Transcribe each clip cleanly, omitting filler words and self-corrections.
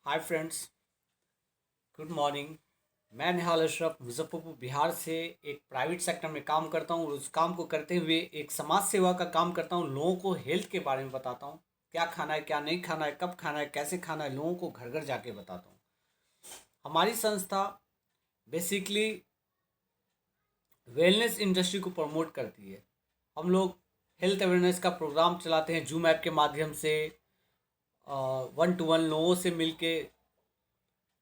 Hi friends, good morning. मैं निहाल अशरफ मुजफ्फरपुर बिहार से एक प्राइवेट सेक्टर में काम करता हूँ और उस काम को करते हुए एक समाज सेवा का काम करता हूँ। लोगों को हेल्थ के बारे में बताता हूँ, क्या खाना है क्या नहीं खाना है, कब खाना है, कैसे खाना है, लोगों को घर घर जाके बताता हूँ। हमारी संस्था बेसिकली वेलनेस इंडस्ट्री को प्रमोट करती है। हम लोग हेल्थ अवेयरनेस का प्रोग्राम चलाते हैं जूम ऐप के माध्यम से, वन टू वन लोगों से मिलके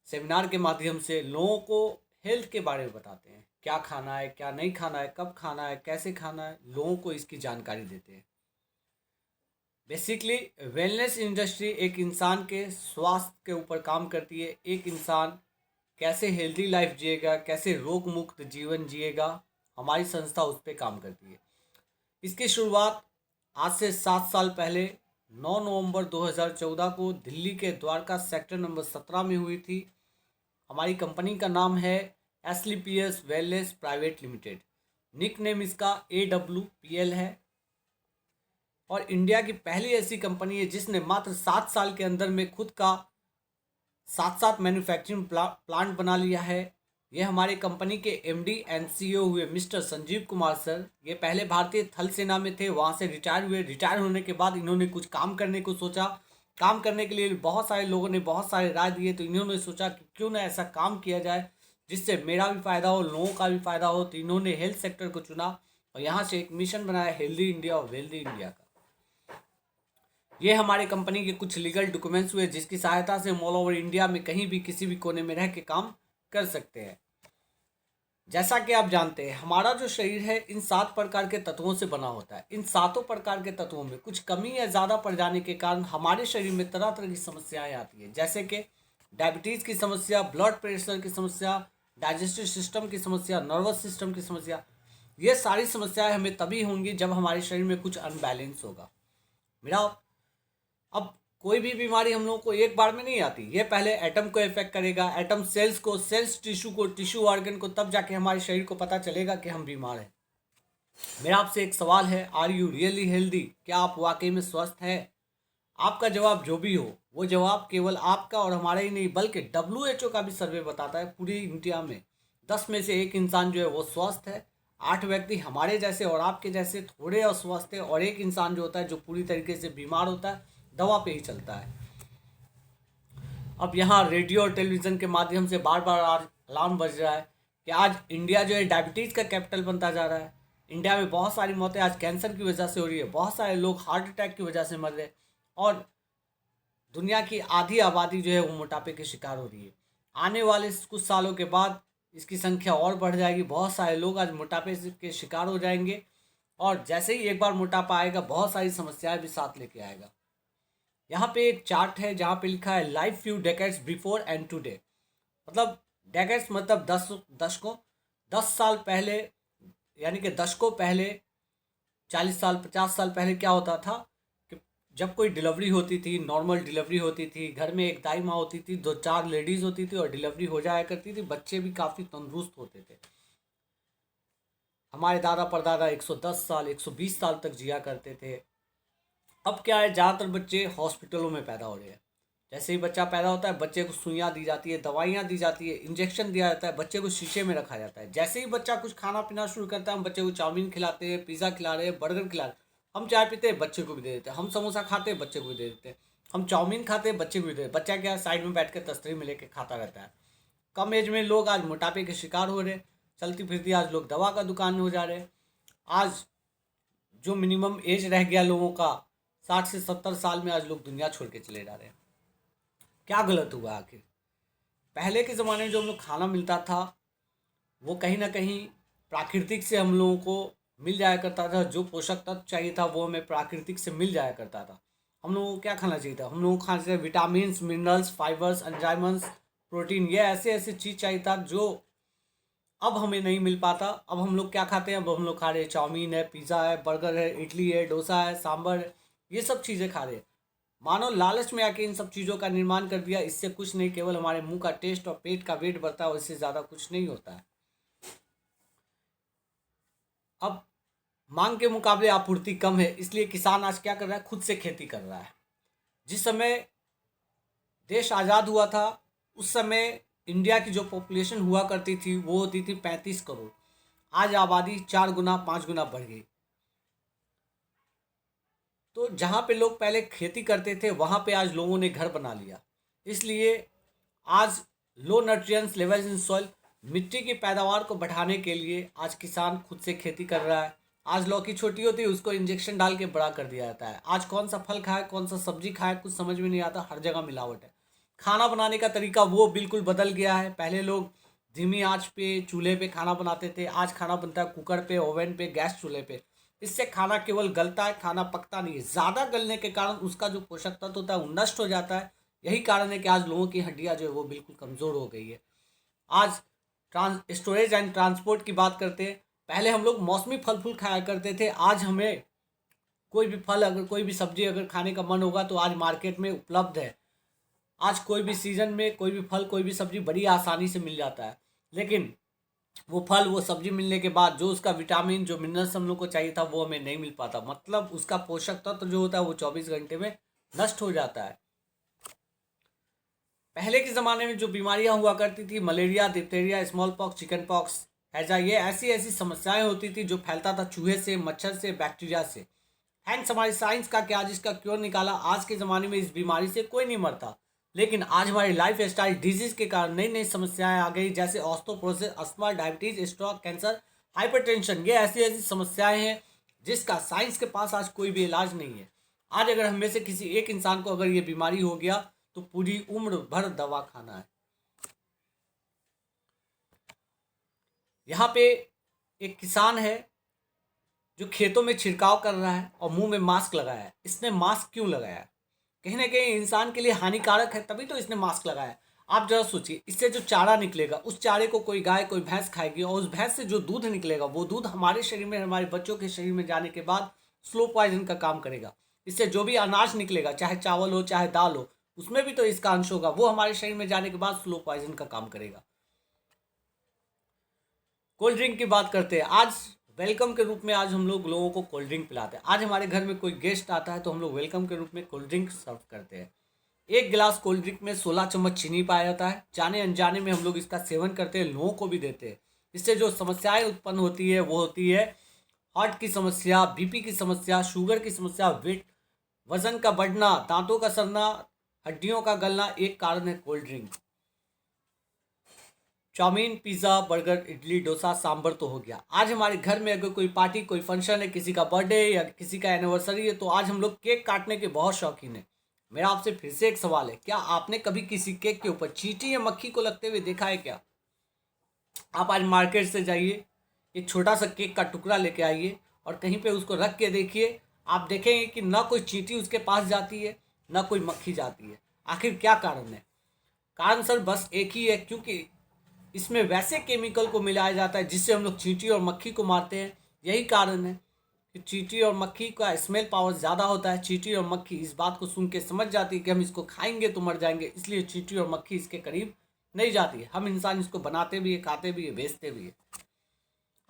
सेमिनार के माध्यम से लोगों को हेल्थ के बारे में बताते हैं, क्या खाना है क्या नहीं खाना है, कब खाना है, कैसे खाना है, लोगों को इसकी जानकारी देते हैं। बेसिकली वेलनेस इंडस्ट्री एक इंसान के स्वास्थ्य के ऊपर काम करती है। एक इंसान कैसे हेल्दी लाइफ जिएगा, कैसे रोग मुक्त जीवन जिएगा, हमारी संस्था उस पर काम करती है। इसकी शुरुआत आज से 7 साल पहले 9 नवंबर 2014 को दिल्ली के द्वारका सेक्टर नंबर 17 में हुई थी। हमारी कंपनी का नाम है Asclepius wellness private limited. Nick name इसका AWPL है और इंडिया की पहली ऐसी कंपनी है जिसने मात्र 7 साल के अंदर में खुद का सात सात मैन्युफैक्चरिंग प्लांट बना लिया है। ये हमारे कंपनी के MD एंड CEO हुए मिस्टर संजीव कुमार सर। ये पहले भारतीय थल सेना में थे, वहाँ से रिटायर हुए। रिटायर होने के बाद इन्होंने कुछ काम करने को सोचा। काम करने के लिए बहुत सारे लोगों ने बहुत सारे राय दिए, तो इन्होंने सोचा कि क्यों ना ऐसा काम किया जाए जिससे मेरा भी फ़ायदा हो, लोगों का भी फ़ायदा हो। तो इन्होंने हेल्थ सेक्टर को चुना और यहाँ से एक मिशन बनाया, हेल्दी इंडिया और वेल्दी इंडिया का। ये हमारे कंपनी के कुछ लीगल डॉक्यूमेंट्स हुए जिसकी सहायता से हम ऑल ओवर इंडिया में कहीं भी किसी भी कोने में रह के काम कर सकते हैं। जैसा कि आप जानते हैं, हमारा जो शरीर है इन 7 प्रकार के तत्वों से बना होता है। इन सातों प्रकार के तत्वों में कुछ कमी या ज़्यादा पड़ जाने के कारण हमारे शरीर में तरह तरह की समस्याएं आती है, जैसे कि डायबिटीज़ की समस्या, ब्लड प्रेशर की समस्या, डाइजेस्टिव सिस्टम की समस्या, नर्वस सिस्टम की समस्या। ये सारी समस्याएं हमें तभी होंगी जब हमारे शरीर में कुछ अनबैलेंस होगा। मेरा अब कोई भी बीमारी हम लोगों को एक बार में नहीं आती। ये पहले एटम को इफेक्ट करेगा, एटम सेल्स को, सेल्स टिश्यू को, टिश्यू ऑर्गन को, तब जाके हमारे शरीर को पता चलेगा कि हम बीमार हैं। मेरा आपसे एक सवाल है, आर यू रियली हेल्दी? क्या आप वाकई में स्वस्थ हैं? आपका जवाब जो भी हो, वो जवाब केवल आपका और हमारा ही नहीं बल्कि WHO का भी सर्वे बताता है पूरी इंडिया में 10 में से एक इंसान जो है वो स्वस्थ है। 8 व्यक्ति हमारे जैसे और आपके जैसे थोड़े अस्वस्थ है और एक इंसान जो होता है जो पूरी तरीके से बीमार होता है, दवा पे ही चलता है। अब यहाँ रेडियो और टेलीविज़न के माध्यम से बार बार अलार्म बज रहा है कि आज इंडिया जो है डायबिटीज़ का कैपिटल बनता जा रहा है। इंडिया में बहुत सारी मौतें आज कैंसर की वजह से हो रही है, बहुत सारे लोग हार्ट अटैक की वजह से मर रहे हैं और दुनिया की आधी आबादी जो है वो मोटापे के शिकार हो रही है। आने वाले कुछ सालों के बाद इसकी संख्या और बढ़ जाएगी। बहुत सारे लोग आज मोटापे के शिकार हो जाएंगे और जैसे ही एक बार मोटापा आएगा बहुत सारी समस्याएं भी साथ लेके आएगा। यहाँ पे एक चार्ट है जहाँ पे लिखा है life few decades before and today. मतलब डेकेड्स मतलब दशकों, 10 साल पहले, यानी कि दशकों पहले, 40 साल 50 साल पहले क्या होता था कि जब कोई डिलीवरी होती थी, नॉर्मल डिलीवरी होती थी, घर में एक दाई माँ होती थी, 2 4 लेडीज़ होती थी और डिलीवरी हो जाया करती थी। बच्चे भी काफ़ी तंदुरुस्त होते थे। हमारे दादा परदादा 110 साल 120 साल तक जिया करते थे। अब क्या है, ज़्यादातर बच्चे हॉस्पिटलों में पैदा हो रहे हैं। जैसे ही बच्चा पैदा होता है बच्चे को सुइयाँ दी जाती है, दवाइयाँ दी जाती है, इंजेक्शन दिया जाता है, बच्चे को शीशे में रखा जाता है। जैसे ही बच्चा कुछ खाना पीना शुरू करता है, हम बच्चे को चाउमीन खिलाते हैं, पिज़्ज़ा खिला रहे हैं, बर्गर खिला रहे हैं। हम चाय पीते हैं, बच्चे को भी दे देते हैं। हम समोसा खाते हैं, बच्चे को भी दे देते हैं। हम चाउमीन खाते हैं, बच्चे को भी दे देते हैं। बच्चा क्या साइड में बैठ कर तस्तरी में लेके खाता रहता है। कम एज में लोग आज मोटापे के शिकार हो रहे हैं। चलती फिरती आज लोग दवा का दुकान में हो जा रहे हैं। आज जो मिनिमम एज रह गया लोगों का 60 से 70 साल में, आज लोग दुनिया छोड़ के चले जा रहे हैं। क्या गलत हुआ आखिर? पहले के ज़माने में जो हम लोग खाना मिलता था वो कहीं ना कहीं प्राकृतिक से हम लोगों को मिल जाया करता था। जो पोषक तत्व चाहिए था वो हमें प्राकृतिक से मिल जाया करता था। हम लोगों को क्या खाना चाहिए था? हम लोगों को खाना चाहिए vitamin, minerals, fibres, enzymes, protein. ये ऐसे ऐसे चीज़ चाहिए था जो अब हमें नहीं मिल पाता। अब हम लोग क्या खाते हैं? अब हम लोग खा रहे हैं चाउमीन है, पिज़्ज़ा है, बर्गर है, इडली है, डोसा है, सांभर है, ये सब चीज़ें खा रहे हैं। मानो लालच में आके इन सब चीज़ों का निर्माण कर दिया। इससे कुछ नहीं, केवल हमारे मुंह का टेस्ट और पेट का वेट बढ़ता है और इससे ज़्यादा कुछ नहीं होता है। अब मांग के मुकाबले आपूर्ति कम है, इसलिए किसान आज क्या कर रहा है? खुद से खेती कर रहा है। जिस समय देश आज़ाद हुआ था उस समय इंडिया की जो पॉपुलेशन हुआ करती थी वो होती थी 35 करोड़। आज आबादी 4 गुना 5 गुना बढ़ गई। तो जहाँ पे लोग पहले खेती करते थे वहाँ पे आज लोगों ने घर बना लिया। इसलिए आज लो न्यूट्रिएंट्स लेवल्स इन सॉइल, मिट्टी की पैदावार को बढ़ाने के लिए आज किसान खुद से खेती कर रहा है। आज लौकी छोटी होती है उसको इंजेक्शन डाल के बड़ा कर दिया जाता है। आज कौन सा फल खाए कौन सा सब्जी खाए कुछ समझ में नहीं आता, हर जगह मिलावट है। खाना बनाने का तरीका वो बिल्कुल बदल गया है। पहले लोग धीमी आंच पे चूल्हे पे खाना बनाते थे, आज खाना बनता है कुकर पे, ओवन पे, गैस चूल्हे पे। इससे खाना केवल गलता है, खाना पकता नहीं है। ज़्यादा गलने के कारण उसका जो पोषक तत्व होता है वो नष्ट हो जाता है। यही कारण है कि आज लोगों की हड्डियां जो है वो बिल्कुल कमज़ोर हो गई है। आज स्टोरेज एंड ट्रांसपोर्ट की बात करते हैं। पहले हम लोग मौसमी फल फूल खाया करते थे, आज हमें कोई भी फल अगर कोई भी सब्जी अगर खाने का मन होगा तो आज मार्केट में उपलब्ध है। आज कोई भी सीज़न में कोई भी फल कोई भी सब्जी बड़ी आसानी से मिल जाता है। लेकिन वो फल वो सब्जी मिलने के बाद जो उसका विटामिन जो मिनरल्स हम लोग को चाहिए था वो हमें नहीं मिल पाता, मतलब उसका पोषक तत्व जो होता है वो 24 घंटे में नष्ट हो जाता है। पहले के ज़माने में जो बीमारियां हुआ करती थी, malaria, diphtheria, small pox, chicken pox, हैजा, ये ऐसी ऐसी समस्याएं होती थी जो फैलता था चूहे से, मच्छर से, बैक्टीरिया से। हैंस हमारी साइंस का क्या, आज इसका क्योर निकाला। आज के ज़माने में इस बीमारी से कोई नहीं मरता। लेकिन आज हमारी लाइफ स्टाइल डिजीज के कारण नई नई समस्याएं आ गई, जैसे osteoporosis, asthma, diabetes, stroke, cancer, hypertension. ये ऐसी ऐसी समस्याएं हैं जिसका साइंस के पास आज कोई भी इलाज नहीं है। आज अगर हम में से किसी एक इंसान को अगर ये बीमारी हो गया तो पूरी उम्र भर दवा खाना है। यहाँ पे एक किसान है जो खेतों में छिड़काव कर रहा है और मुंह में मास्क लगाया है। इसने मास्क क्यों लगाया है? कहीं ना कहीं इंसान के लिए हानिकारक है, तभी तो इसने मास्क लगाया है। आप जरा सोचिए, इससे जो चारा निकलेगा उस चारे को कोई गाय कोई भैंस खाएगी और उस भैंस से जो दूध निकलेगा वो दूध हमारे शरीर में, हमारे बच्चों के शरीर में जाने के बाद स्लो पॉइजन का काम करेगा। इससे जो भी अनाज निकलेगा, चाहे चावल हो चाहे दाल हो, उसमें भी तो इसका अंश होगा, वो हमारे शरीर में जाने के बाद स्लो पॉइजन का काम करेगा। कोल्ड ड्रिंक की बात करते हैं। आज वेलकम के रूप में आज हम लोग लोगों को कोल्ड ड्रिंक पिलाते हैं। आज हमारे घर में कोई गेस्ट आता है तो हम लोग वेलकम के रूप में कोल्ड ड्रिंक सर्व करते हैं। एक गिलास कोल्ड ड्रिंक में 16 चम्मच चीनी पाया जाता है। जाने अनजाने में हम लोग इसका सेवन करते हैं, लोगों को भी देते हैं। इससे जो समस्याएं उत्पन्न होती है वो होती है हार्ट की समस्या, बीपी की समस्या, शुगर की समस्या, वेट, वजन का बढ़ना, दांतों का सड़ना, हड्डियों का गलना। एक कारण है cold drink. Chowmein, pizza, burger, idli, dosa, sambar तो हो गया। आज हमारे घर में अगर कोई पार्टी कोई फंक्शन है, किसी का बर्थडे या किसी का एनिवर्सरी है, तो आज हम लोग केक काटने के बहुत शौकीन हैं। मेरा आपसे फिर से एक सवाल है, क्या आपने कभी किसी केक के ऊपर चींटी या मक्खी को लगते हुए देखा है क्या? आप आज मार्केट से जाइए, एक छोटा सा केक का टुकड़ा लेके आइए और कहीं पे उसको रख के देखिए। आप देखेंगे कि ना कोई चींटी उसके पास जाती है ना कोई मक्खी जाती है। आखिर क्या कारण है? कारण सर बस एक ही है, क्योंकि इसमें वैसे केमिकल को मिलाया जाता है जिससे हम लोग चींटी और मक्खी को मारते हैं। यही कारण है कि चींटी और मक्खी का स्मेल पावर ज़्यादा होता है। चींटी और मक्खी इस बात को सुन के समझ जाती है कि हम इसको खाएंगे तो मर जाएंगे, इसलिए चींटी और मक्खी इसके करीब नहीं जाती है। हम इंसान इसको बनाते भी है, खाते भी है, बेचते भी है।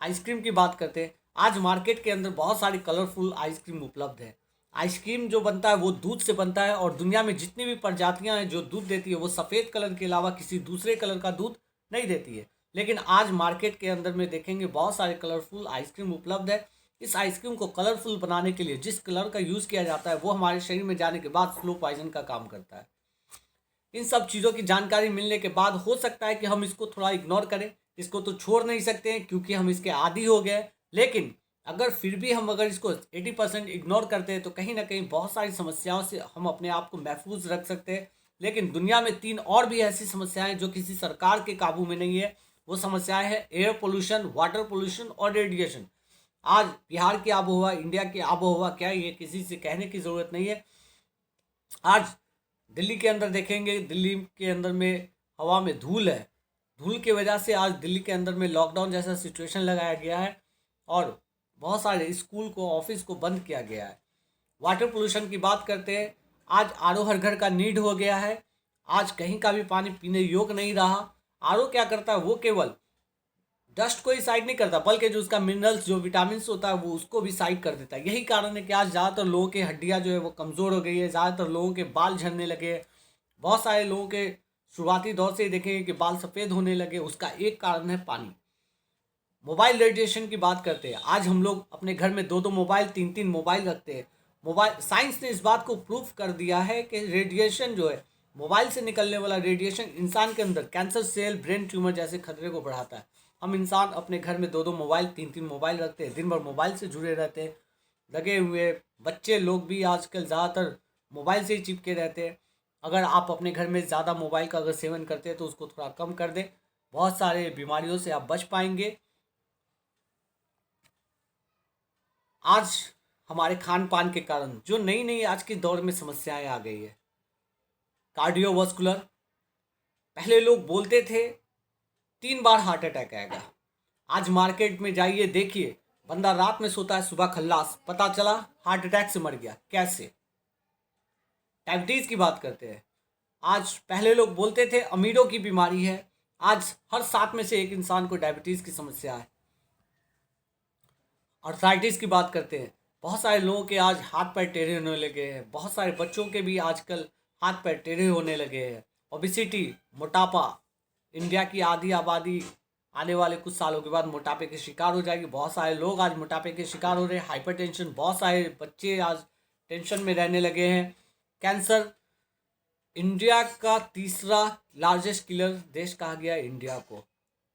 आइसक्रीम की बात करते हैं। आज मार्केट के अंदर बहुत सारी कलरफुल आइसक्रीम उपलब्ध है। आइसक्रीम जो बनता है वो दूध से बनता है और दुनिया में जितनी भी प्रजातियां हैं जो दूध देती है वो सफ़ेद कलर के अलावा किसी दूसरे कलर का दूध नहीं देती है। लेकिन आज मार्केट के अंदर में देखेंगे बहुत सारे कलरफुल आइसक्रीम उपलब्ध है। इस आइसक्रीम को कलरफुल बनाने के लिए जिस कलर का यूज़ किया जाता है वो हमारे शरीर में जाने के बाद स्लो पॉइजन का काम करता है। इन सब चीज़ों की जानकारी मिलने के बाद हो सकता है कि हम इसको थोड़ा इग्नोर करें, इसको तो छोड़ नहीं सकते हैं क्योंकि हम इसके आदी हो गए। लेकिन अगर फिर भी हम अगर इसको 80% इग्नोर करते हैं तो कहीं ना कहीं बहुत सारी समस्याओं से हम अपने आप को महफूज रख सकते हैं। लेकिन दुनिया में 3 और भी ऐसी समस्याएं जो किसी सरकार के काबू में नहीं है। वो समस्याएं हैं एयर पोल्यूशन, वाटर पोल्यूशन और रेडिएशन। आज बिहार की आबोहवा, इंडिया की आबोहवा क्या, ये किसी से कहने की ज़रूरत नहीं है। आज दिल्ली के अंदर देखेंगे, दिल्ली के अंदर में हवा में धूल है। धूल की वजह से आज दिल्ली के अंदर में लॉकडाउन जैसा सिचुएशन लगाया गया है और बहुत सारे स्कूल को, ऑफिस को बंद किया गया है। वाटर पोल्यूशन की बात करते हैं। आज आरओ हर घर का नीड हो गया है। आज कहीं का भी पानी पीने योग्य नहीं रहा। आरओ क्या करता है, वो केवल डस्ट को ही साइड नहीं करता बल्कि जो उसका मिनरल्स जो विटामिन होता है वो उसको भी साइड कर देता है। यही कारण है कि आज ज़्यादातर लोगों की हड्डियाँ जो है वो कमज़ोर हो गई है, ज़्यादातर लोगों के बाल झड़ने लगे हैं, बहुत सारे लोगों के शुरुआती दौर से ही देखेंगे कि बाल सफ़ेद होने लगे, उसका एक कारण है पानी। मोबाइल रेडिएशन की बात करते हैं, आज हम लोग अपने घर में 2-2 मोबाइल, 3-3 मोबाइल रखते हैं। मोबाइल, साइंस ने इस बात को प्रूफ कर दिया है कि रेडिएशन जो है, मोबाइल से निकलने वाला रेडिएशन इंसान के अंदर कैंसर सेल, ब्रेन ट्यूमर जैसे खतरे को बढ़ाता है। हम इंसान अपने घर में 2-2 मोबाइल, 3-3 मोबाइल रखते हैं, दिन भर मोबाइल से जुड़े रहते हैं, लगे हुए। बच्चे लोग भी आजकल ज़्यादातर मोबाइल से ही चिपके रहते हैं। अगर आप अपने घर में ज़्यादा मोबाइल का अगर सेवन करते हैं तो उसको थोड़ा कम कर दें, बहुत सारे बीमारियों से आप बच पाएंगे। आज हमारे खान पान के कारण जो नई नई आज के दौर में समस्याएं आ गई है, कार्डियोवास्कुलर। पहले लोग बोलते थे 3 बार हार्ट अटैक आएगा, आज मार्केट में जाइए देखिए, बंदा रात में सोता है, सुबह खल्लास, पता चला हार्ट अटैक से मर गया। कैसे? डायबिटीज़ की बात करते हैं, आज पहले लोग बोलते थे अमीरों की बीमारी है, आज हर 7 में से 1 इंसान को डायबिटीज़ की समस्या है। आर्थराइटिस की बात करते हैं, बहुत सारे लोगों के आज हाथ पैर टेढ़े होने लगे हैं, बहुत सारे बच्चों के भी आजकल हाथ पैर टेढ़े होने लगे हैं। ओबिसिटी, मोटापा, इंडिया की आधी आबादी आने वाले कुछ सालों के बाद मोटापे के शिकार हो जाएगी। बहुत सारे लोग आज मोटापे के शिकार हो रहे हैं। हाइपरटेंशन, बहुत सारे बच्चे आज टेंशन में रहने लगे हैं। कैंसर, इंडिया का तीसरा लार्जेस्ट किलर देश कहा गया है इंडिया को,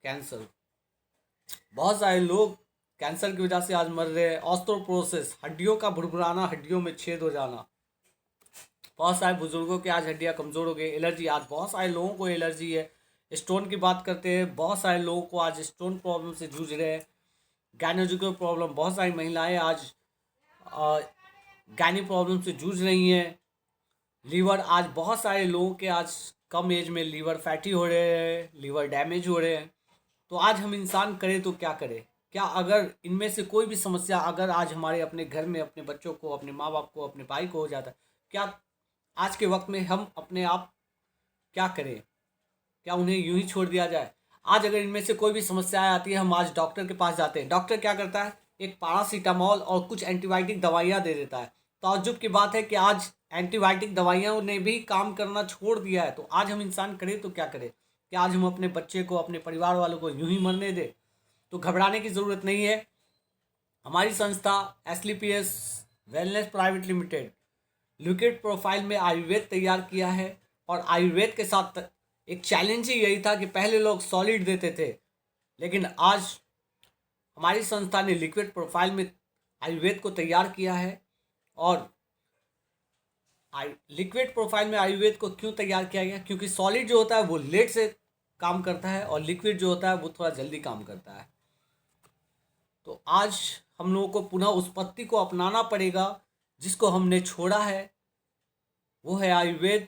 कैंसर। बहुत सारे लोग कैंसर की वजह से आज मर रहे हैं। ऑस्टियोपोरोसिस, हड्डियों का भुरभुराना, हड्डियों में छेद हो जाना, बहुत सारे बुजुर्गों की आज हड्डियां कमज़ोर हो गई। एलर्जी, आज बहुत सारे लोगों को एलर्जी है। स्टोन की बात करते हैं, बहुत सारे लोगों को आज स्टोन प्रॉब्लम से जूझ रहे हैं। गायनोलॉजिकल प्रॉब्लम, बहुत सारी महिलाएं आज गायनी प्रॉब्लम से जूझ रही हैं। लीवर, आज बहुत सारे लोगों के आज कम एज में लीवर फैटी हो रहे हैं, लीवर डैमेज हो रहे हैं। तो आज हम इंसान करें तो क्या करें? क्या अगर इनमें से कोई भी समस्या अगर आज हमारे अपने घर में अपने बच्चों को, अपने माँ बाप को, अपने भाई को हो जाता है, क्या आज के वक्त में हम अपने आप क्या करें? क्या उन्हें यूं ही छोड़ दिया जाए? आज अगर इनमें से कोई भी समस्याएं आती है, हम आज डॉक्टर के पास जाते हैं, डॉक्टर क्या करता है? एक पैरासीटामोल और कुछ एंटीबायोटिक दवाइयाँ दे देता है। ताज्जुब की बात है कि आज एंटीबायोटिक दवाइयों ने भी काम करना छोड़ दिया है। तो आज हम इंसान करें तो क्या करें? क्या आज हम अपने बच्चे को, अपने परिवार वालों को यूं ही मरने दें? तो घबराने की ज़रूरत नहीं है। हमारी संस्था Asclepius wellness private limited liquid profile में आयुर्वेद तैयार किया है। और आयुर्वेद के साथ एक चैलेंज ही यही था कि पहले लोग सॉलिड देते थे, लेकिन आज हमारी संस्था ने लिक्विड प्रोफाइल में आयुर्वेद को तैयार किया है। और लिक्विड प्रोफाइल में आयुर्वेद को क्यों तैयार किया गया? क्योंकि सॉलिड जो होता है वो लेट से काम करता है और लिक्विड जो होता है वो थोड़ा जल्दी काम करता है। तो आज हम लोगों को पुनः उस पद्धति को अपनाना पड़ेगा जिसको हमने छोड़ा है, वो है आयुर्वेद।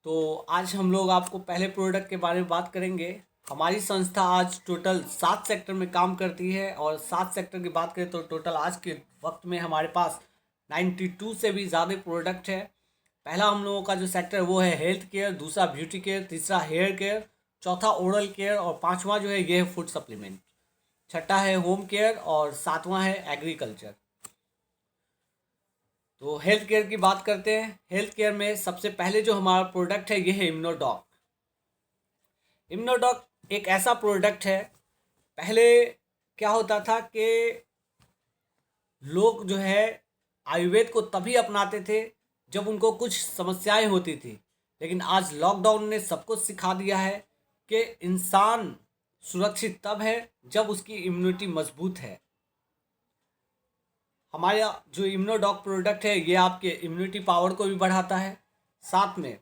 तो आज हम लोग आपको पहले प्रोडक्ट के बारे में बात करेंगे। हमारी संस्था आज टोटल 7 सेक्टर में काम करती है। और 7 सेक्टर की बात करें तो टोटल आज के वक्त में हमारे पास 92 से भी ज़्यादा प्रोडक्ट है। पहला हम लोगों का जो सेक्टर है वो है हेल्थ केयर, दूसरा ब्यूटी केयर, तीसरा हेयर केयर, चौथा ओरल केयर और पांचवा जो है ये है फूड सप्लीमेंट, छठा है होम केयर और सातवां है एग्रीकल्चर। तो हेल्थ केयर की बात करते हैं। हेल्थ केयर में सबसे पहले जो हमारा प्रोडक्ट है ये है इम्यूनोडॉक। इम्यूनोडॉक एक ऐसा प्रोडक्ट है, पहले क्या होता था कि लोग जो है आयुर्वेद को तभी अपनाते थे जब उनको कुछ समस्याएं होती थी, लेकिन आज लॉकडाउन ने सबको सिखा दिया है कि इंसान सुरक्षित तब है जब उसकी इम्यूनिटी मजबूत है। हमारा जो इम्यूनोडॉक प्रोडक्ट है ये आपके इम्यूनिटी पावर को भी बढ़ाता है। साथ में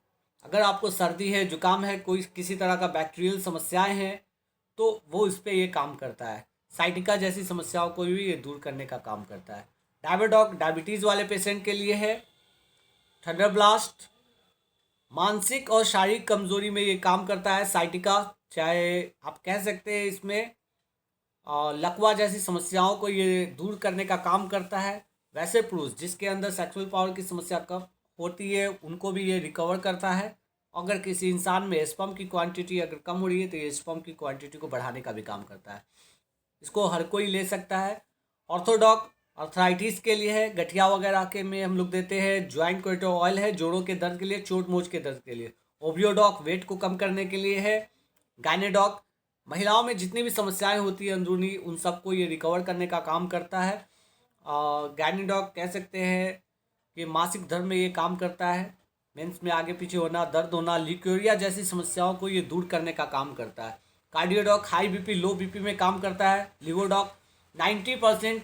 अगर आपको सर्दी है, जुकाम है, कोई किसी तरह का बैक्टीरियल समस्याएं हैं तो वो इस पर ये काम करता है। साइटिका जैसी समस्याओं को भी ये दूर करने का काम करता है। डायबिडॉक डायबिटीज़ वाले पेशेंट के लिए है। थंडर ब्लास्ट मानसिक और शारीरिक कमजोरी में ये काम करता है। साइटिका, चाहे आप कह सकते हैं इसमें लकवा जैसी समस्याओं को ये दूर करने का काम करता है। वैसे पुरुष जिसके अंदर सेक्सुअल पावर की समस्या कम होती है उनको भी ये रिकवर करता है। अगर किसी इंसान में स्पर्म की क्वांटिटी अगर कम हो रही है तो ये स्पर्म की क्वांटिटी को बढ़ाने का भी काम करता है। इसको हर कोई ले सकता है। ऑर्थोडॉक अर्थराइटिस के लिए है, गठिया वगैरह के में हम लोग देते हैं। ज्वाइंट कोएटो ऑयल है जोड़ों के दर्द के लिए, चोट मोच के दर्द के लिए। ओबियोडॉक वेट को कम करने के लिए है। गायनेडॉक महिलाओं में जितनी भी समस्याएं होती है अंदरूनी, उन सबको ये रिकवर करने का काम करता है। गायनेडॉक कह सकते हैं कि मासिक धर्म में ये काम करता है। मेंस में आगे पीछे होना, दर्द होना, लिक्यूरिया जैसी समस्याओं को ये दूर करने का काम करता है। कार्डियोडॉक हाई बीपी लो बीपी में काम करता है। लिवोडॉक 90%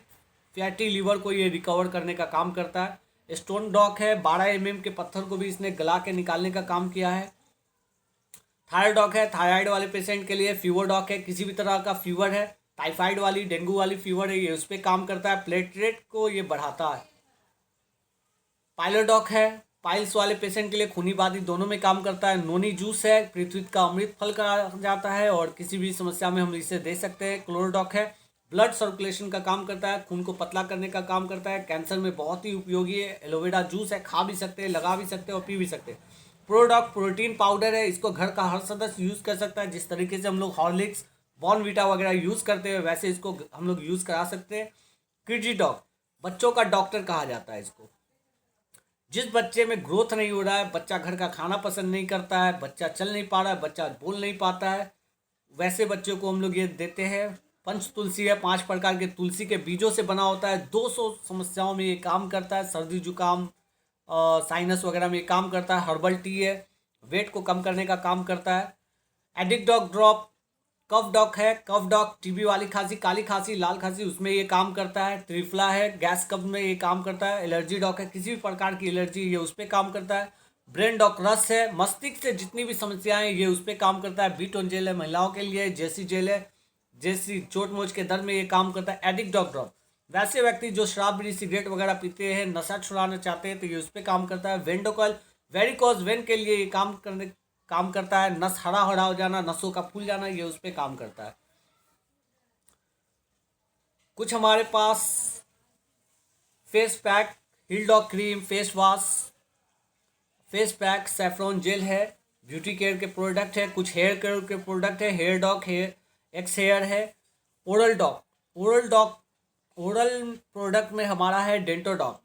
फैटी लीवर को ये रिकवर करने का काम करता है। स्टोन डॉक है, 12 mm के पत्थर को भी इसने गला के निकालने का काम किया है। थायरॉइडॉक है, थायराइड वाले पेशेंट के लिए। फीवर डॉक है, किसी भी तरह का फीवर है, टाइफाइड वाली, डेंगू वाली फीवर है, ये उस पर काम करता है। प्लेटलेट को ये बढ़ाता है। पाइलोडॉक है, पाइल्स वाले पेशेंट के लिए, खूनी बादी दोनों में काम करता है। नोनी जूस है, पृथ्वी का अमृत फल कहा जाता है और किसी भी समस्या में हम इसे दे सकते हैं। क्लोरोडॉक है, ब्लड सर्कुलेशन का काम करता है, खून को पतला करने का काम करता है। कैंसर में बहुत ही उपयोगी है। एलोवेरा जूस है, खा भी सकते हैं, लगा भी सकते हैं और पी भी सकते हैं। प्रोडॉक प्रोटीन पाउडर है, इसको घर का हर सदस्य यूज़ कर सकता है। जिस तरीके से हम लोग हॉर्लिक्स, बॉर्नवीटा वगैरह यूज़ करते हैं, वैसे इसको हम लोग यूज़ करा सकते हैं। किडजी डॉग बच्चों का डॉक्टर कहा जाता है इसको। जिस बच्चे में ग्रोथ नहीं हो रहा है, बच्चा घर का खाना पसंद नहीं करता है, बच्चा चल नहीं पा रहा है, बच्चा बोल नहीं पाता है, वैसे बच्चों को हम लोग ये देते हैं। पंच तुलसी है, 5 प्रकार के तुलसी के बीजों से बना होता है। 200 समस्याओं में ये काम करता है। सर्दी जुकाम, साइनस वगैरह में ये काम करता है। हर्बल टी है, वेट को कम करने का काम करता है। एडिक डॉग ड्रॉप, कफ डॉग है, कफ डॉग टीबी वाली खांसी, काली खांसी, लाल खांसी, उसमें ये काम करता है। त्रिफला है, गैस कफ में ये काम करता है। एलर्जी डॉग है, किसी भी प्रकार की एलर्जी ये उस पर काम करता है। ब्रेन डॉग रस है, मस्तिष्क से जितनी भी समस्याएं ये उस पर काम करता है। बीटोन जेल है, महिलाओं के लिए। जेसी जेल है, जैसी चोट मोच के दर्द में ये काम करता है। एडिक डॉग ड्रॉप वैसे व्यक्ति जो शराब बीड़ी सिगरेट वगैरह पीते हैं, नशा छुड़ाना चाहते हैं, तो ये उस पर काम करता है। वेंडोकॉल वेरिकोज वेन के लिए ये काम करता है। नस हरा हरा हो जाना, नसों का फूल जाना, ये उस पर काम करता है। कुछ हमारे पास face pack, heel dog cream, face wash, face pack, saffron gel है, ब्यूटी केयर के प्रोडक्ट है। कुछ हेयर केयर के प्रोडक्ट है। Hair dog, hair X hair है। ओरल डॉग, ओरल प्रोडक्ट में हमारा है डेंटोडॉग।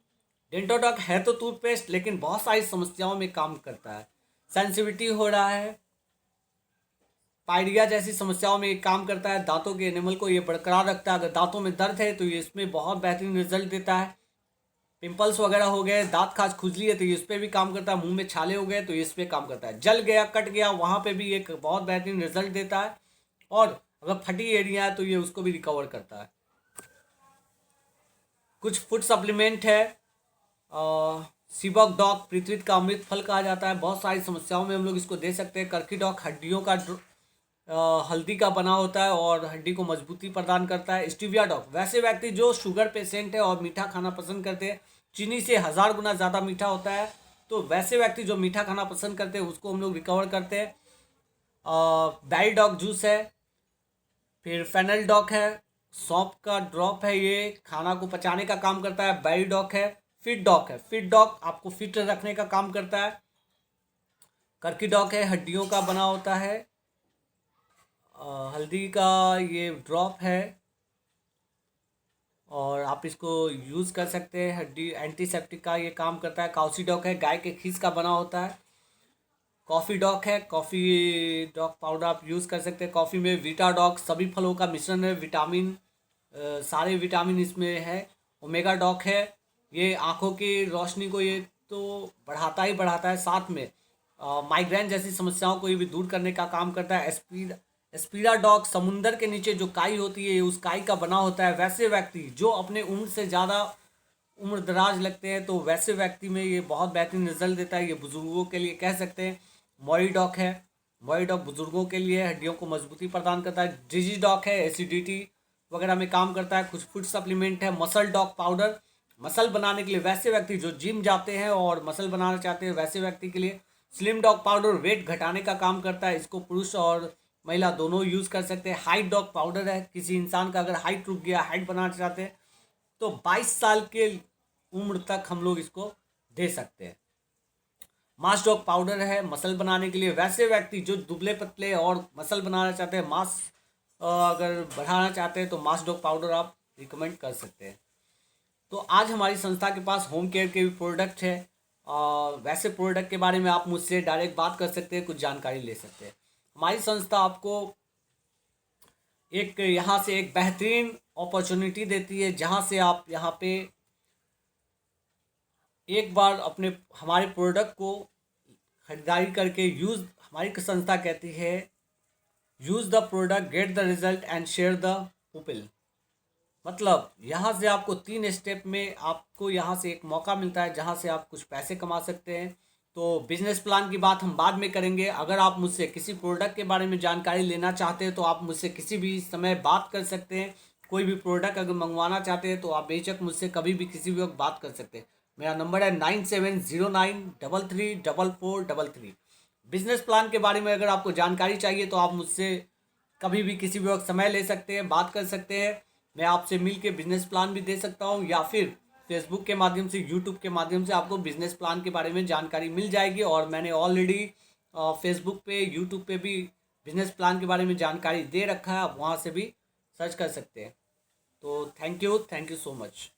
डेंटोडॉग है तो टूथपेस्ट, लेकिन बहुत सारी समस्याओं में काम करता है। सेंसिटिविटी हो रहा है, पायरिया जैसी समस्याओं में ये काम करता है। दांतों के एनिमल को ये बरकरार रखता है। अगर दांतों में दर्द है तो ये इसमें बहुत बेहतरीन रिजल्ट देता है। पिंपल्स वगैरह हो गए, दांत खाज खुजली है तो ये इस पर भी काम करता है। मुंह में छाले हो गए तो ये इस पर काम करता है। जल गया, कट गया, वहाँ पे भी एक बहुत बेहतरीन रिजल्ट देता है। और अगर फटी एरिया है तो ये उसको भी रिकवर करता है। कुछ फूड सप्लीमेंट है। सीबक डॉग पृथ्वी का अमृत फल कहा जाता है। बहुत सारी समस्याओं में हम लोग इसको दे सकते हैं। कर्की डॉग हड्डियों का हल्दी का बना होता है और हड्डी को मजबूती प्रदान करता है। स्टीविया डॉग वैसे व्यक्ति जो शुगर पेशेंट है और मीठा खाना पसंद करते हैं, चीनी से 1000 गुना ज़्यादा मीठा होता है, तो वैसे व्यक्ति जो मीठा खाना पसंद करते हैं उसको हम लोग रिकवर करते हैं। बेरी डॉग जूस है। फिर फेनल डॉग है, सौंफ का ड्रॉप है, ये खाना को पचाने का काम करता है। बेरी डॉग है। फिट डॉग है, फिट डॉग आपको फिट रखने का काम करता है। कर्की डॉग है, हड्डियों का बना होता है। हल्दी का ये ड्रॉप है और आप इसको यूज़ कर सकते हैं। हड्डी एंटीसेप्टिक का ये काम करता है। काउसी डॉग है, गाय के खीस का बना होता है। कॉफ़ी डॉग है, कॉफ़ी डॉग पाउडर आप यूज़ कर सकते हैं। कॉफ़ी में वीटा डॉग सभी फलों का मिश्रण है। विटामिन सारे विटामिन इसमें है। ओमेगा डॉग है, ये आँखों की रोशनी को ये तो बढ़ाता ही बढ़ाता है, साथ में माइग्रेन जैसी समस्याओं को ये भी दूर करने का काम करता है। एस्पीरा डॉग समुंदर के नीचे जो काई होती है उस काई का बना होता है। वैसे व्यक्ति जो अपने उम्र से ज़्यादा उम्र दराज लगते हैं तो वैसे व्यक्ति में ये बहुत बेहतरीन रिजल्ट देता है। ये बुजुर्गों के लिए कह सकते हैं। मॉरी डॉग है, मॉरी डॉग बुजुर्गों के लिए हड्डियों को मजबूती प्रदान करता है। डिजी डॉग है, एसिडिटी वगैरह में काम करता है। कुछ फूड सप्लीमेंट है। मसल डॉग पाउडर मसल बनाने के लिए, वैसे व्यक्ति जो जिम जाते हैं और मसल बनाना चाहते हैं वैसे व्यक्ति के लिए। स्लिम डॉग पाउडर वेट घटाने का काम करता है। इसको पुरुष और महिला दोनों यूज़ कर सकते हैं। हाइट डॉग पाउडर है, किसी इंसान का अगर हाइट रुक गया, हाइट बनाना चाहते हैं तो 22 साल के उम्र तक हम लोग इसको दे सकते हैं। मास डॉग पाउडर है मसल बनाने के लिए। वैसे व्यक्ति जो दुबले पतले और मसल बनाना चाहते हैं, मास अगर बढ़ाना चाहते हैं तो मास डॉग पाउडर आप रिकमेंड कर सकते हैं। तो आज हमारी संस्था के पास होम केयर के भी प्रोडक्ट है। वैसे प्रोडक्ट के बारे में आप मुझसे डायरेक्ट बात कर सकते हैं, कुछ जानकारी ले सकते हैं। हमारी संस्था आपको एक यहाँ से एक बेहतरीन अपॉर्चुनिटी देती है, जहाँ से आप यहाँ पे एक बार अपने हमारे प्रोडक्ट को खरीदारी करके हमारी संस्था कहती है use the product, get the result and share the pupil. मतलब यहाँ से आपको 3 स्टेप में आपको यहाँ से एक मौका मिलता है जहाँ से आप कुछ पैसे कमा सकते हैं। तो बिजनेस प्लान की बात हम बाद में करेंगे। अगर आप मुझसे किसी प्रोडक्ट के बारे में जानकारी लेना चाहते हैं तो आप मुझसे किसी भी समय बात कर सकते हैं। कोई भी प्रोडक्ट अगर मंगवाना चाहते हैं तो आप बेशक मुझसे कभी भी किसी भी वक्त बात कर सकते हैं। मेरा नंबर है 9709334433। बिजनेस प्लान के बारे में अगर आपको जानकारी चाहिए तो आप मुझसे कभी भी किसी भी वक्त समय ले सकते हैं, बात कर सकते हैं। मैं आपसे मिल के बिजनेस प्लान भी दे सकता हूँ, या फिर फेसबुक के माध्यम से, यूट्यूब के माध्यम से आपको बिजनेस प्लान के बारे में जानकारी मिल जाएगी। और मैंने ऑलरेडी फेसबुक पे, यूट्यूब पे भी बिजनेस प्लान के बारे में जानकारी दे रखा है, आप वहाँ से भी सर्च कर सकते हैं। तो थैंक यू सो मच।